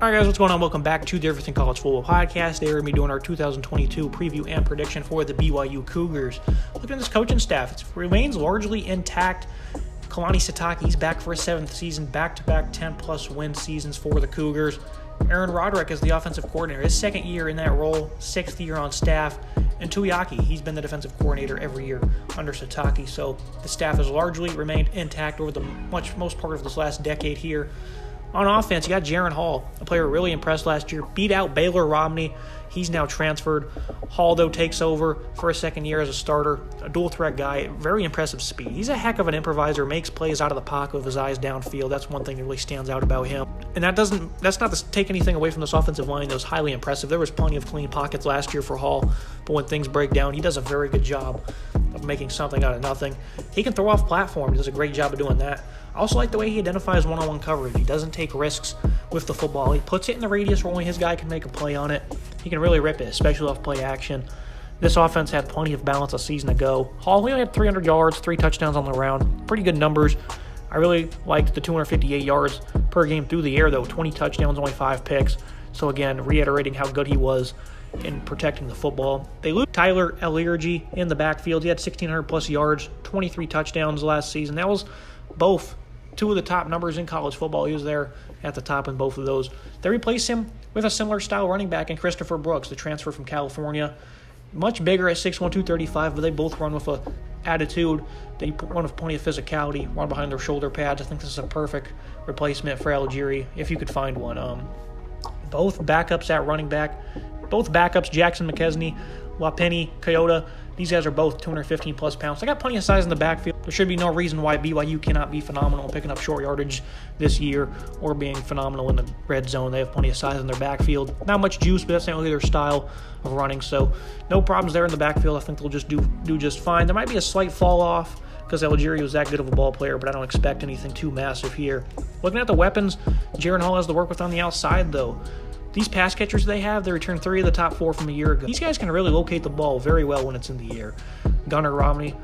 Alright guys, what's going on? Welcome back to the Everything College Football Podcast. Today we're going to be doing our 2022 preview and prediction for the BYU Cougars. Looking at this coaching staff, it remains largely intact. Kalani Sitake's back for his 7th season, back-to-back 10-plus win seasons for the Cougars. Aaron Roderick is the offensive coordinator, his 2nd year in that role, 6th year on staff. And Tuyaki, he's been the defensive coordinator every year under Sitake. So the staff has largely remained intact over the most part of this last decade here. On offense, you got Jaron Hall, a player really impressed last year. Beat out Baylor Romney. He's now transferred. Hall, though, takes over for a 2nd year as a starter. A dual-threat guy, very impressive speed. He's a heck of an improviser, makes plays out of the pocket with his eyes downfield. That's one thing that really stands out about him. And that's not to take anything away from this offensive line that was highly impressive. There was plenty of clean pockets last year for Hall, but when things break down, he does a very good job of making something out of nothing. He can throw off platform. He does a great job of doing that. I also like the way he identifies one-on-one coverage. He doesn't take risks with the football. He puts it in the radius where only his guy can make a play on it. He can really rip it, especially off play action. This offense had plenty of balance a season ago. Hall only had 300 yards, 3 touchdowns on the ground. Pretty good numbers. I really liked the 258 yards per game through the air, though. 20 touchdowns, only 5 picks. So, again, reiterating how good he was in protecting the football. They lose Tyler Eliergy in the backfield. He had 1,600-plus yards, 23 touchdowns last season. That was both 2 of the top numbers in college football. He was there at the top in both of those. They replaced him with a similar style running back in Christopher Brooks, the transfer from California. Much bigger at 6'1", 235, but they both run with a attitude. They run with plenty of physicality, run behind their shoulder pads. I think this is a perfect replacement for Algieri, if you could find one. Both backups at running back. Both backups, Jackson McKesney, Wapeni, Kyoto. These guys are both 215-plus pounds. They got plenty of size in the backfield. There should be no reason why BYU cannot be phenomenal in picking up short yardage this year or being phenomenal in the red zone. They have plenty of size in their backfield. Not much juice, but that's not really their style of running. So no problems there in the backfield. I think they'll just do just fine. There might be a slight fall off because Algieri was that good of a ball player, but I don't expect anything too massive here. Looking at the weapons, Jaron Hall has to work with on the outside, though. These pass catchers they have, they returned 3 of the top 4 from a year ago. These guys can really locate the ball very well when it's in the air. Gunnar Romney,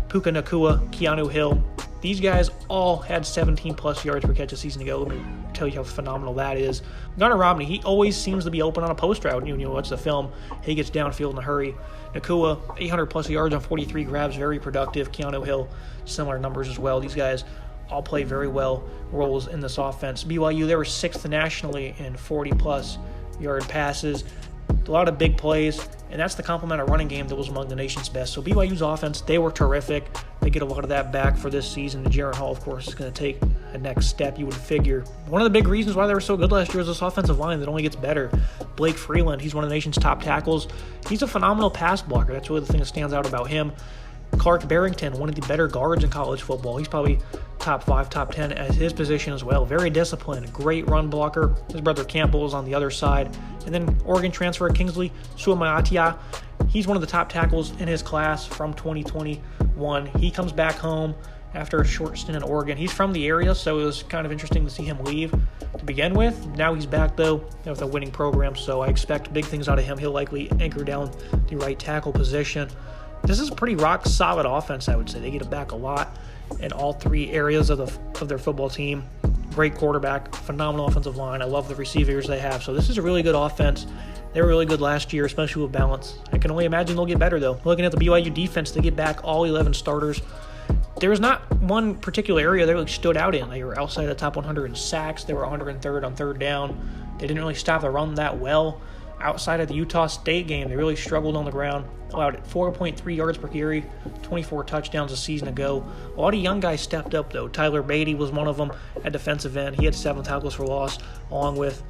Puka Nacua, Keanu Hill. These guys all had 17-plus yards per catch a season ago. Let me tell you how phenomenal that is. Gunnar Romney, he always seems to be open on a post route. You know, watch the film. He gets downfield in a hurry. Nacua, 800-plus yards on 43 grabs, very productive. Keanu Hill, similar numbers as well. These guys all play very well roles in this offense. BYU, they were 6th nationally in 40-plus yard passes. A lot of big plays, and that's the complement of running game that was among the nation's best. So BYU's offense, they were terrific. They get a lot of that back for this season. And Jaron Hall, of course, is going to take a next step, you would figure. One of the big reasons why they were so good last year was this offensive line that only gets better. Blake Freeland, he's one of the nation's top tackles. He's a phenomenal pass blocker. That's really the thing that stands out about him. Clark Barrington, one of the better guards in college football. He's probably top 5, top 10 at his position as well. Very disciplined, great run blocker. His brother Campbell is on the other side. And then Oregon transfer Kingsley Suamaitea. He's one of the top tackles in his class from 2021. He comes back home after a short stint in Oregon. He's from the area, so it was kind of interesting to see him leave to begin with. Now he's back, though, with a winning program, so I expect big things out of him. He'll likely anchor down the right tackle position. This is a pretty rock-solid offense, I would say. They get it back a lot in all 3 areas of their football team. Great quarterback, phenomenal offensive line. I love the receivers they have. So this is a really good offense. They were really good last year, especially with balance. I can only imagine they'll get better, though. Looking at the BYU defense, they get back all 11 starters. There was not one particular area they really stood out in. They were outside the top 100 in sacks. They were 103rd on third down. They didn't really stop the run that well. Outside of the Utah State game, they really struggled on the ground. Allowed 4.3 yards per carry, 24 touchdowns a season ago. A lot of young guys stepped up, though. Tyler Beatty was one of them at defensive end. He had 7 tackles for loss, along with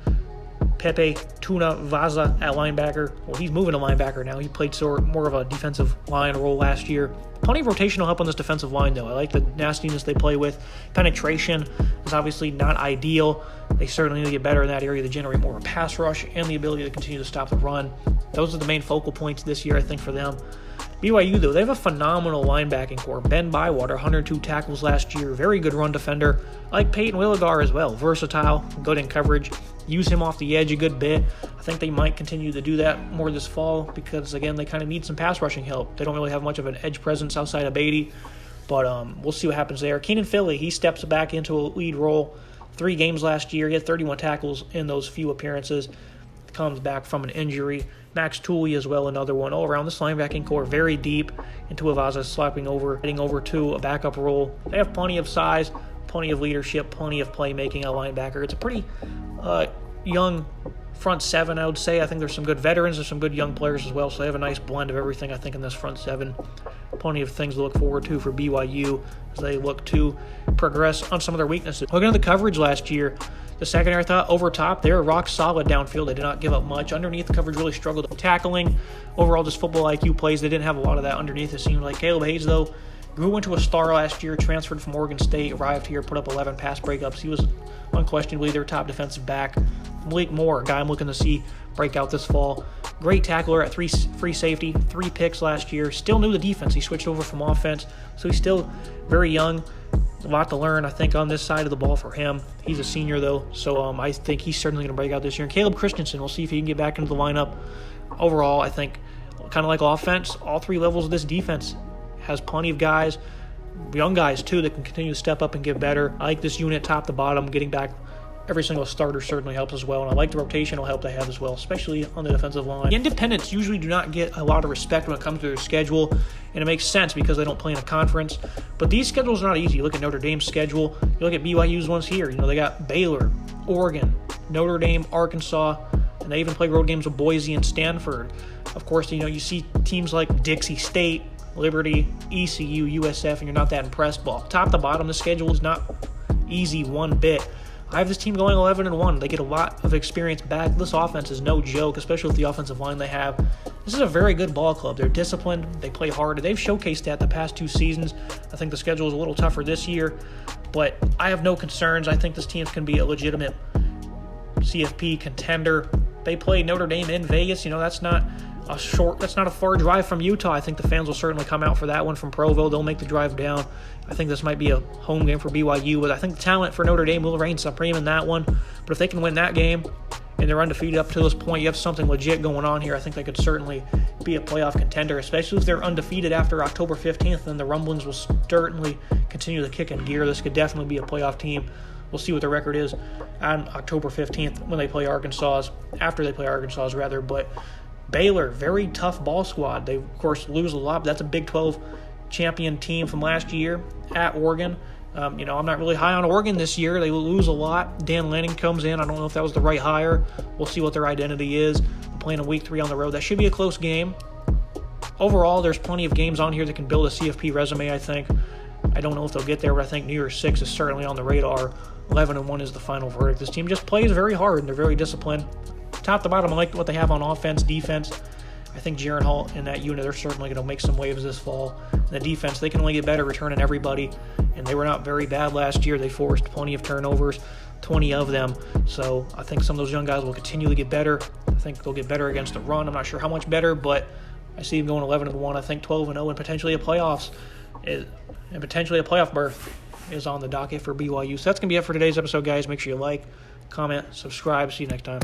Pepe Tuna Vaza at linebacker. Well, he's moving to linebacker now. He played more of a defensive line role last year. Plenty of rotational help on this defensive line, though. I like the nastiness they play with. Penetration is obviously not ideal. They certainly need to get better in that area to generate more of a pass rush and the ability to continue to stop the run. Those are the main focal points this year, I think, for them. BYU, though, they have a phenomenal linebacking core. Ben Bywater, 102 tackles last year. Very good run defender. I like Peyton Willigar as well. Versatile, good in coverage. Use him off the edge a good bit. I think they might continue to do that more this fall because, again, they kind of need some pass rushing help. They don't really have much of an edge presence outside of Beatty, but we'll see what happens there. Keenan Philly, he steps back into a lead role 3 games last year. He had 31 tackles in those few appearances. Comes back from an injury. Max Tooley as well, another one. All around this linebacking core, very deep. And Tuivasa heading over to a backup role. They have plenty of size, plenty of leadership, plenty of playmaking at linebacker. It's a pretty young front seven, I would say. I think there's some good veterans, there's some good young players as well, so they have a nice blend of everything, I think, in this front seven. Plenty of things to look forward to for BYU as they look to progress on some of their weaknesses. Looking at the coverage last year, the secondary, I thought, over top, they were rock solid downfield. They did not give up much. Underneath, the coverage really struggled with tackling. Overall, just football IQ plays. They didn't have a lot of that underneath, it seemed like. Caleb Hayes, though, grew into a star last year, transferred from Oregon State, arrived here, put up 11 pass breakups. He was unquestionably their top defensive back. Malik Moore, a guy I'm looking to see break out this fall. Great tackler at free safety, 3 picks last year. Still knew the defense. He switched over from offense, so he's still very young. A lot to learn, I think, on this side of the ball for him. He's a senior, though, so I think he's certainly going to break out this year. And Caleb Christensen, we'll see if he can get back into the lineup. Overall, I think, kind of like offense, all 3 levels of this defense has plenty of guys, young guys, too, that can continue to step up and get better. I like this unit top to bottom. Getting back every single starter certainly helps as well, and I like the rotational help they have as well, especially on the defensive line. The independents usually do not get a lot of respect when it comes to their schedule, and it makes sense because they don't play in a conference. But these schedules are not easy. You look at Notre Dame's schedule. You look at BYU's ones here. They got Baylor, Oregon, Notre Dame, Arkansas, and they even play road games with Boise and Stanford. Of course, you see teams like Dixie State, Liberty, ECU, USF, and you're not that impressed. But top to bottom, the schedule is not easy one bit. I have this team going 11-1. They get a lot of experience back. This offense is no joke, especially with the offensive line they have. This is a very good ball club. They're disciplined. They play hard. They've showcased that the past 2 seasons. I think the schedule is a little tougher this year, but I have no concerns. I think this team can be a legitimate CFP contender. They play Notre Dame in Vegas. That's not a far drive from Utah. I think the fans will certainly come out for that one from Provo. They'll make the drive down. I think this might be a home game for BYU, but I think the talent for Notre Dame will reign supreme in that one. But if they can win that game and they're undefeated up to this point, you have something legit going on here. I think they could certainly be a playoff contender, especially if they're undefeated after October 15th, then the rumblings will certainly continue to kick in gear. This could definitely be a playoff team. We'll see what the record is on October 15th when they play after they play Arkansas, but Baylor, very tough ball squad. They, of course, lose a lot, but that's a Big 12 champion team from last year at Oregon. I'm not really high on Oregon this year. They lose a lot. Dan Lanning comes in. I don't know if that was the right hire. We'll see what their identity is. They're playing in Week 3 on the road. That should be a close game. Overall, there's plenty of games on here that can build a CFP resume, I think. I don't know if they'll get there, but I think New Year's 6 is certainly on the radar. 11-1 is the final verdict. This team just plays very hard, and they're very disciplined. Top to bottom, I like what they have on offense, defense. I think Jaron Hall and that unit are certainly going to make some waves this fall. And the defense, they can only get better returning everybody, and they were not very bad last year. They forced plenty of turnovers, 20 of them. So I think some of those young guys will continue to get better. I think they'll get better against the run. I'm not sure how much better, but I see them going 11-1. I think 12-0 and potentially a playoff berth is on the docket for BYU. So that's going to be it for today's episode, guys. Make sure you like, comment, subscribe. See you next time.